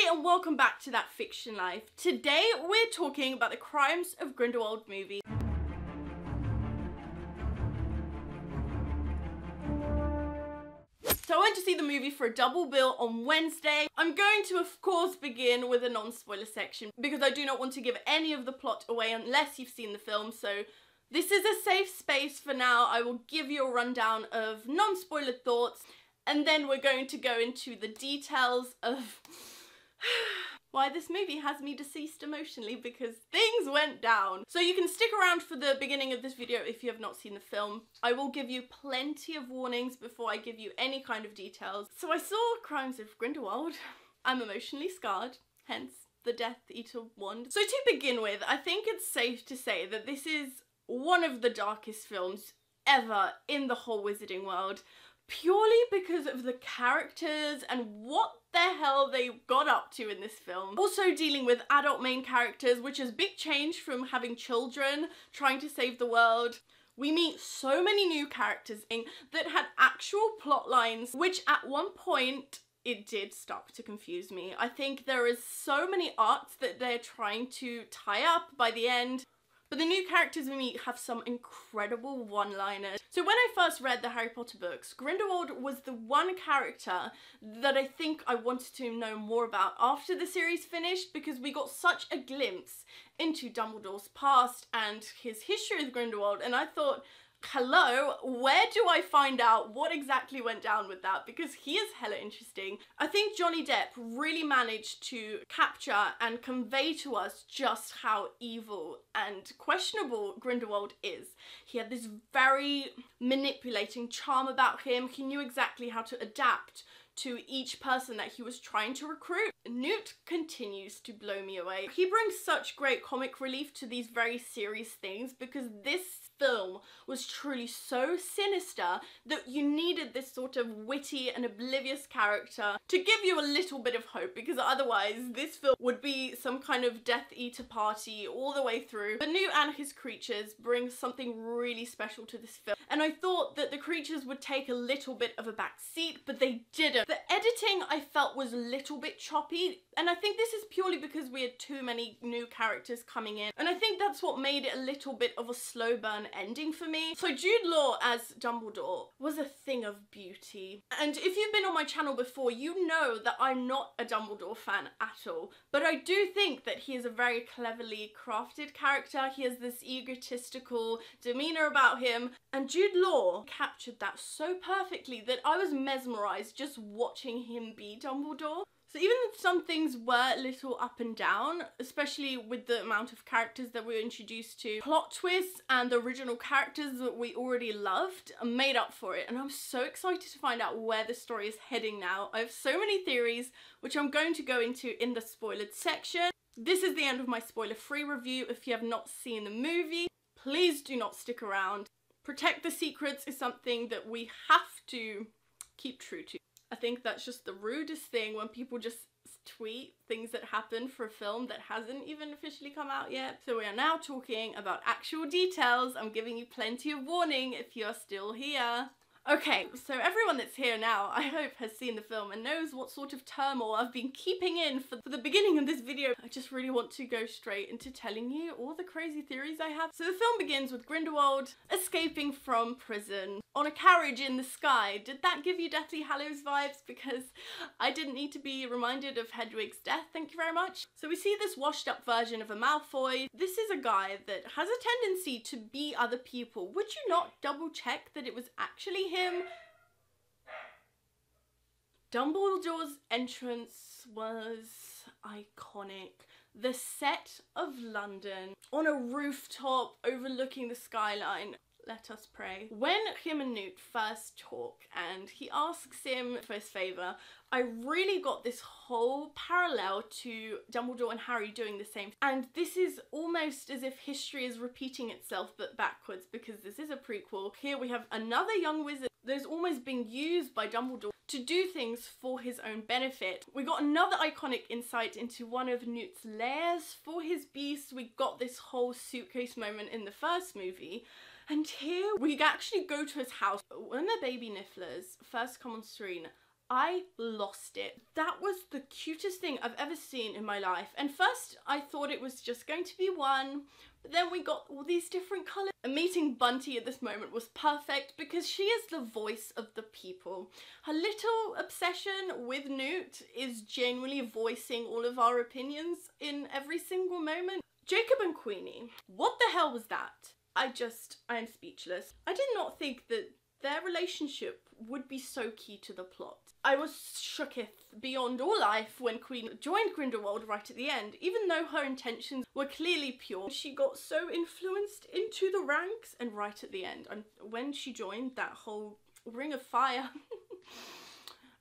Hi and welcome back to That Fiction Life. Today we're talking about the Crimes of Grindelwald movie. So I went to see the movie for a double bill on Wednesday. I'm going to of course begin with a non-spoiler section because I do not want to give any of the plot away unless you've seen the film, so this is a safe space for now. I will give you a rundown of non-spoiler thoughts and then we're going to go into the details of why this movie has me deceased emotionally, because things went down. So you can stick around for the beginning of this video if you have not seen the film. I will give you plenty of warnings before I give you any kind of details. So I saw Crimes of Grindelwald. I'm emotionally scarred, hence the Death Eater wand. So to begin with, I think it's safe to say that this is one of the darkest films ever in the whole wizarding world, purely because of the characters and what the hell they got up to in this film. Also dealing with adult main characters, which is a big change from having children trying to save the world. We meet so many new characters that had actual plot lines, which at one point it did start to confuse me. I think there is so many arcs that they're trying to tie up by the end. But the new characters we meet have some incredible one-liners. So when I first read the Harry Potter books, Grindelwald was the one character that I think I wanted to know more about after the series finished, because we got such a glimpse into Dumbledore's past and his history with Grindelwald, and I thought, hello, where do I find out what exactly went down with that? Because he is hella interesting. I think Johnny Depp really managed to capture and convey to us just how evil and questionable Grindelwald is. He had this very manipulating charm about him. He knew exactly how to adapt to each person that he was trying to recruit. Newt continues to blow me away. He brings such great comic relief to these very serious things, because this film was truly so sinister that you needed this sort of witty and oblivious character to give you a little bit of hope, because otherwise this film would be some kind of Death Eater party all the way through. But Newt and his creatures bring something really special to this film, and I thought that the creatures would take a little bit of a back seat, but they didn't. The editing I felt was a little bit choppy, and I think this is purely because we had too many new characters coming in, and I think that's what made it a little bit of a slow burn ending for me. So Jude Law as Dumbledore was a thing of beauty, and if you've been on my channel before, you know that I'm not a Dumbledore fan at all, but I do think that he is a very cleverly crafted character. He has this egotistical demeanor about him, and Jude Law captured that so perfectly that I was mesmerized just watching him be Dumbledore. So even if some things were a little up and down, especially with the amount of characters that we were introduced to, plot twists and the original characters that we already loved made up for it. And I'm so excited to find out where the story is heading now. I have so many theories, which I'm going to go into in the spoilered section. This is the end of my spoiler-free review. If you have not seen the movie, please do not stick around. Protect the secrets is something that we have to keep true to. I think that's just the rudest thing, when people just tweet things that happen for a film that hasn't even officially come out yet. So we are now talking about actual details. I'm giving you plenty of warning if you're still here. Okay, so everyone that's here now, I hope, has seen the film and knows what sort of turmoil I've been keeping in for the beginning of this video. I just really want to go straight into telling you all the crazy theories I have. So the film begins with Grindelwald escaping from prison on a carriage in the sky. Did that give you Deathly Hallows vibes? Because I didn't need to be reminded of Hedwig's death, thank you very much. So we see this washed up version of a Malfoy. This is a guy that has a tendency to be other people. Would you not double check that it was actually him? Dumbledore's entrance was iconic. The set of London on a rooftop overlooking the skyline. Let us pray. When him and Newt first talk and he asks him for his favour, I really got this whole parallel to Dumbledore and Harry doing the same. And this is almost as if history is repeating itself but backwards, because this is a prequel. Here we have another young wizard that is almost being used by Dumbledore to do things for his own benefit. We got another iconic insight into one of Newt's lairs for his beast. We got this whole suitcase moment in the first movie. And here we actually go to his house. When the baby Nifflers first come on screen, I lost it. That was the cutest thing I've ever seen in my life. And first I thought it was just going to be one, but then we got all these different colours. And meeting Bunty at this moment was perfect because she is the voice of the people. Her little obsession with Newt is genuinely voicing all of our opinions in every single moment. Jacob and Queenie, what the hell was that? I am speechless. I did not think that their relationship would be so key to the plot. I was shooketh beyond all life when Queen joined Grindelwald right at the end. Even though her intentions were clearly pure, she got so influenced into the ranks, and right at the end, and when she joined that whole ring of fire,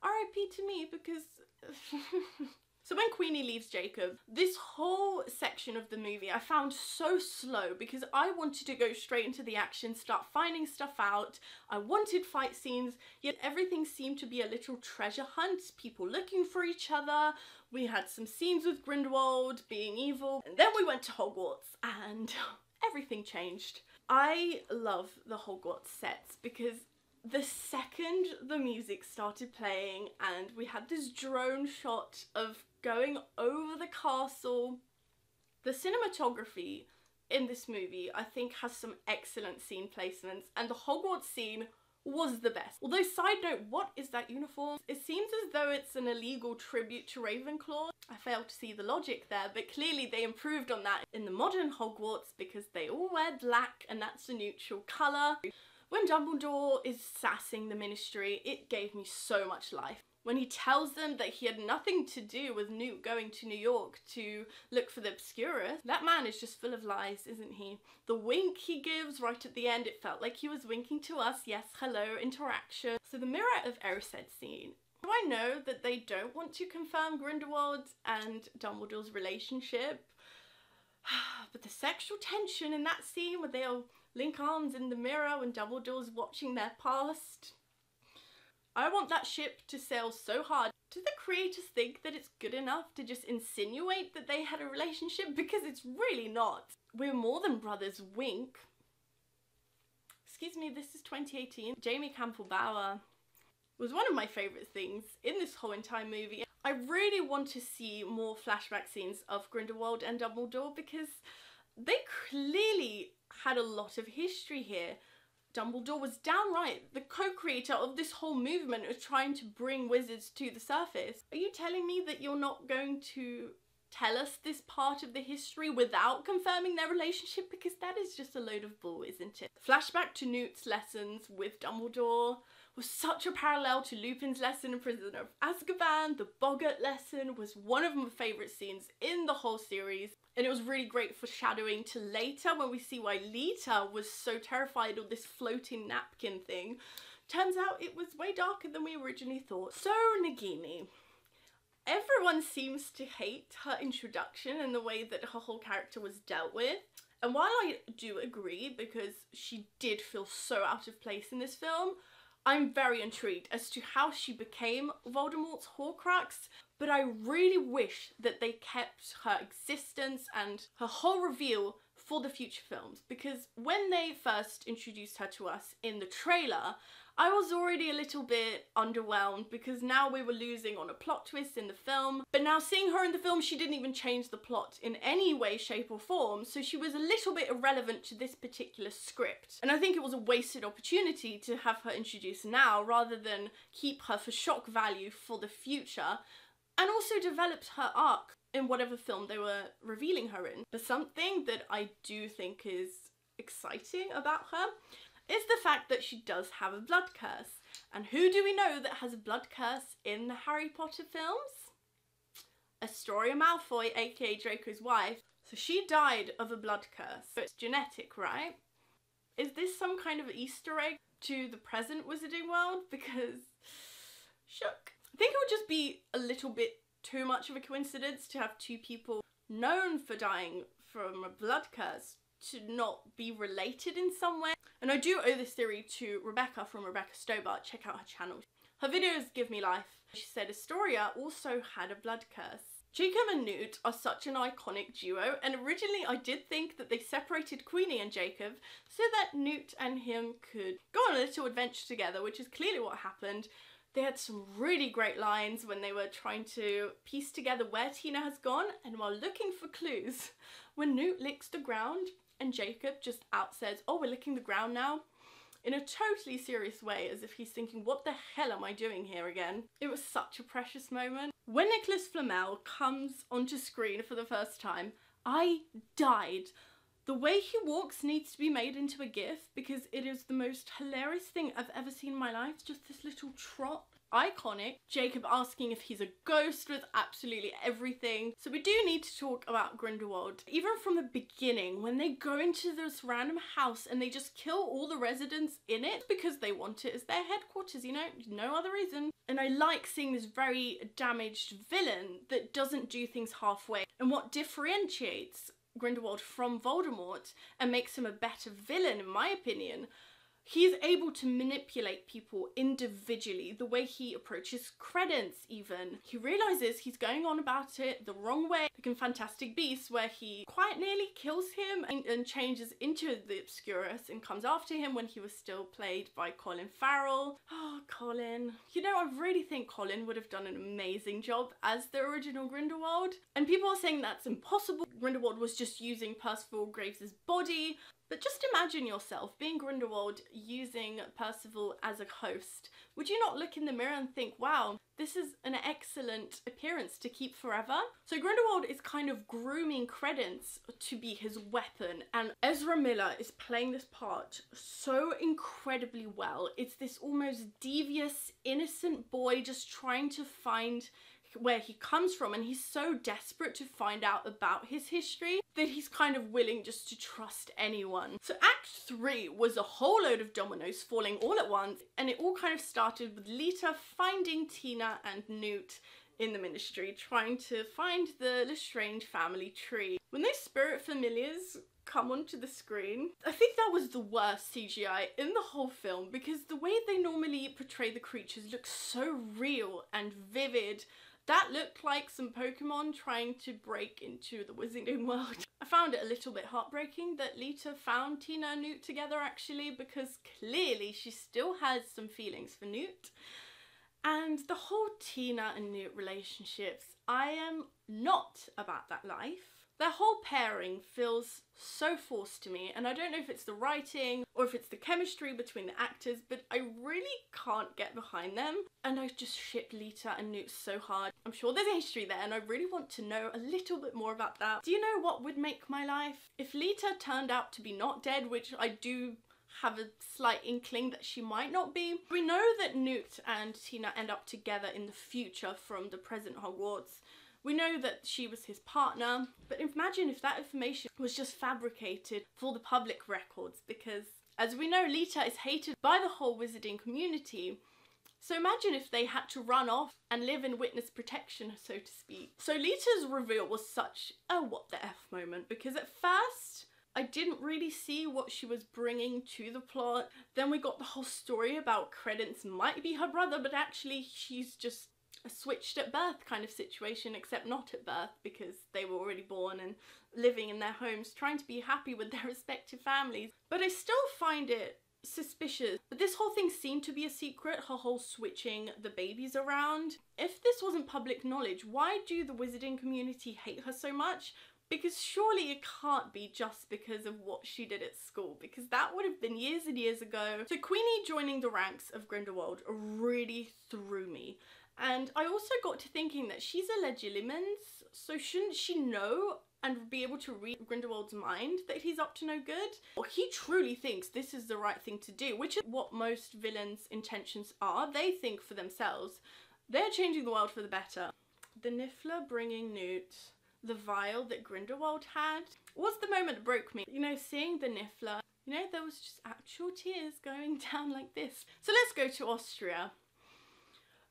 RIP to me, because so when Queenie leaves Jacob, this whole section of the movie I found so slow because I wanted to go straight into the action, start finding stuff out. I wanted fight scenes, yet everything seemed to be a little treasure hunt, people looking for each other. We had some scenes with Grindelwald being evil, and then we went to Hogwarts and everything changed. I love the Hogwarts sets because the second the music started playing and we had this drone shot of going over the castle, the cinematography in this movie I think has some excellent scene placements, and the Hogwarts scene was the best. Although, side note, what is that uniform? It seems as though it's an illegal tribute to Ravenclaw. I failed to see the logic there, but clearly they improved on that in the modern Hogwarts because they all wear black and that's a neutral colour. When Dumbledore is sassing the Ministry, it gave me so much life. When he tells them that he had nothing to do with Newt going to New York to look for the Obscurus, that man is just full of lies, isn't he? The wink he gives right at the end, it felt like he was winking to us. Yes, hello, interaction. So the Mirror of Erised scene. Do I know that they don't want to confirm Grindelwald and Dumbledore's relationship? But the sexual tension in that scene where they all link arms in the mirror when Dumbledore's watching their past. I want that ship to sail so hard. Do the creators think that it's good enough to just insinuate that they had a relationship? Because it's really not. We're more than brothers, wink. Excuse me, this is 2018. Jamie Campbell-Bower was one of my favourite things in this whole entire movie. I really want to see more flashback scenes of Grindelwald and Dumbledore because they clearly had a lot of history here. Dumbledore was downright the co-creator of this whole movement of trying to bring wizards to the surface. Are you telling me that you're not going to tell us this part of the history without confirming their relationship? Because that is just a load of bull, isn't it? Flashback to Newt's lessons with Dumbledore was such a parallel to Lupin's lesson in Prisoner of Azkaban. The Boggart lesson was one of my favourite scenes in the whole series, and it was really great foreshadowing to later when we see why Lita was so terrified of this floating napkin thing. Turns out it was way darker than we originally thought. So Nagini. Everyone seems to hate her introduction and the way that her whole character was dealt with. And while I do agree, because she did feel so out of place in this film, I'm very intrigued as to how she became Voldemort's Horcrux, but I really wish that they kept her existence and her whole reveal for the future films, because when they first introduced her to us in the trailer, I was already a little bit underwhelmed because now we were losing on a plot twist in the film, but now seeing her in the film, she didn't even change the plot in any way, shape or form, so she was a little bit irrelevant to this particular script. And I think it was a wasted opportunity to have her introduced now rather than keep her for shock value for the future, and also developed her arc in whatever film they were revealing her in. But something that I do think is exciting about her is the fact that she does have a blood curse. And who do we know that has a blood curse in the Harry Potter films? Astoria Malfoy, aka Draco's wife. So she died of a blood curse. So it's genetic, right? Is this some kind of Easter egg to the present Wizarding World? Because shook. I think it would just be a little bit too much of a coincidence to have two people known for dying from a blood curse to not be related in some way. And I do owe this theory to Rebecca from Rebecca Stobart. Check out her channel. Her videos give me life. She said Astoria also had a blood curse. Jacob and Newt are such an iconic duo, and originally I did think that they separated Queenie and Jacob so that Newt and him could go on a little adventure together, which is clearly what happened. They had some really great lines when they were trying to piece together where Tina has gone, and while looking for clues, when Newt licks the ground and Jacob just out says, "Oh, we're licking the ground now," in a totally serious way, as if he's thinking, what the hell am I doing here again? It was such a precious moment. When Nicholas Flamel comes onto screen for the first time, I died. The way he walks needs to be made into a gif because it is the most hilarious thing I've ever seen in my life. Just this little trot. Iconic. Jacob asking if he's a ghost with absolutely everything. So we do need to talk about Grindelwald. Even from the beginning, when they go into this random house and they just kill all the residents in it because they want it as their headquarters, you know, no other reason. And I like seeing this very damaged villain that doesn't do things halfway. And what differentiates Grindelwald from Voldemort and makes him a better villain, in my opinion, he's able to manipulate people individually, the way he approaches Credence even. He realises he's going on about it the wrong way, like in Fantastic Beasts, where he quite nearly kills him and changes into the Obscurus and comes after him when he was still played by Colin Farrell. Oh, Colin. You know, I really think Colin would have done an amazing job as the original Grindelwald. And people are saying that's impossible. Grindelwald was just using Percival Graves' body. But just imagine yourself being Grindelwald using Percival as a host. Would you not look in the mirror and think, wow, this is an excellent appearance to keep forever? So Grindelwald is kind of grooming Credence to be his weapon, and Ezra Miller is playing this part so incredibly well. It's this almost devious, innocent boy just trying to find where he comes from, and he's so desperate to find out about his history that he's kind of willing just to trust anyone. So Act 3 was a whole load of dominoes falling all at once, and it all kind of started with Lita finding Tina and Newt in the Ministry, trying to find the Lestrange family tree. When those spirit familiars come onto the screen, I think that was the worst CGI in the whole film, because the way they normally portray the creatures looks so real and vivid. That looked like some Pokemon trying to break into the Wizarding World. I found it a little bit heartbreaking that Lita found Tina and Newt together, actually, because clearly she still has some feelings for Newt. And the whole Tina and Newt relationships, I am not about that life. Their whole pairing feels so forced to me, and I don't know if it's the writing or if it's the chemistry between the actors, but I really can't get behind them. And I just ship Lita and Newt so hard. I'm sure there's a history there, and I really want to know a little bit more about that. Do you know what would make my life? If Lita turned out to be not dead, which I do have a slight inkling that she might not be. We know that Newt and Tina end up together in the future from the present Hogwarts. We know that she was his partner, but imagine if that information was just fabricated for the public records, because as we know, Lita is hated by the whole wizarding community. So imagine if they had to run off and live in witness protection, so to speak. So Lita's reveal was such a what the F moment, because at first I didn't really see what she was bringing to the plot. Then we got the whole story about Credence might be her brother, but actually she's just a switched at birth kind of situation, except not at birth, because they were already born and living in their homes, trying to be happy with their respective families. But I still find it suspicious. But this whole thing seemed to be a secret, her whole switching the babies around. If this wasn't public knowledge, why do the wizarding community hate her so much? Because surely it can't be just because of what she did at school, because that would have been years and years ago. So Queenie joining the ranks of Grindelwald really threw me. And I also got to thinking that she's a Legilimens, so shouldn't she know and be able to read Grindelwald's mind that he's up to no good? Or he truly thinks this is the right thing to do, which is what most villains' intentions are. They think for themselves. They're changing the world for the better. The Niffler bringing Newt the vial that Grindelwald had was the moment that broke me. You know, seeing the Niffler, you know, there was just actual tears going down like this. So let's go to Austria.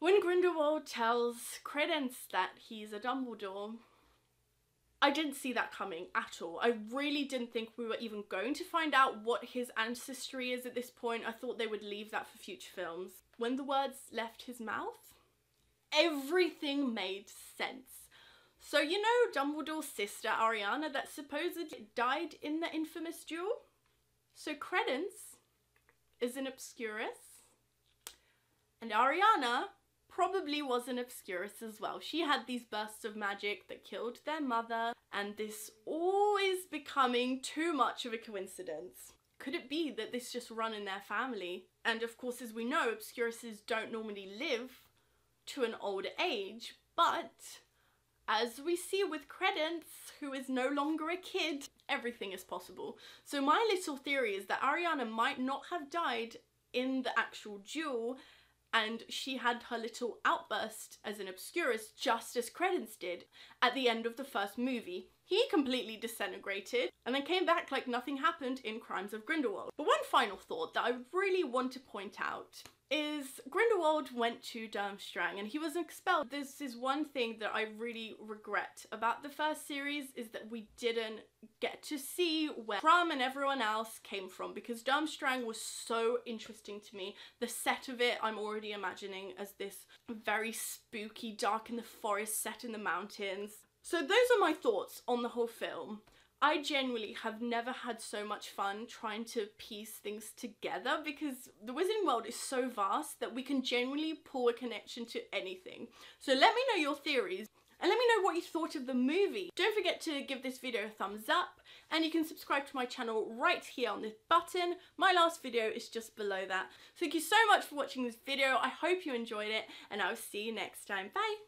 When Grindelwald tells Credence that he's a Dumbledore, I didn't see that coming at all. I really didn't think we were even going to find out what his ancestry is at this point. I thought they would leave that for future films. When the words left his mouth, everything made sense. So you know Dumbledore's sister Ariana that supposedly died in the infamous duel? So Credence is an Obscurus. And Ariana probably was an Obscurus as well. She had these bursts of magic that killed their mother, and this always becoming too much of a coincidence. Could it be that this just run in their family? And of course, as we know, Obscuruses don't normally live to an old age, but as we see with Credence, who is no longer a kid, everything is possible. So my little theory is that Ariana might not have died in the actual duel, and she had her little outburst as an Obscurus just as Credence did at the end of the first movie. He completely disintegrated and then came back like nothing happened in Crimes of Grindelwald. But one final thought that I really want to point out is Grindelwald went to Durmstrang and he was expelled. This is one thing that I really regret about the first series, is that we didn't get to see where Crumb and everyone else came from, because Durmstrang was so interesting to me. The set of it, I'm already imagining as this very spooky, dark in the forest, set in the mountains. So those are my thoughts on the whole film. I genuinely have never had so much fun trying to piece things together, because the Wizarding World is so vast that we can genuinely pull a connection to anything. So let me know your theories and let me know what you thought of the movie. Don't forget to give this video a thumbs up, and you can subscribe to my channel right here on this button. My last video is just below that. So thank you so much for watching this video. I hope you enjoyed it, and I will see you next time. Bye!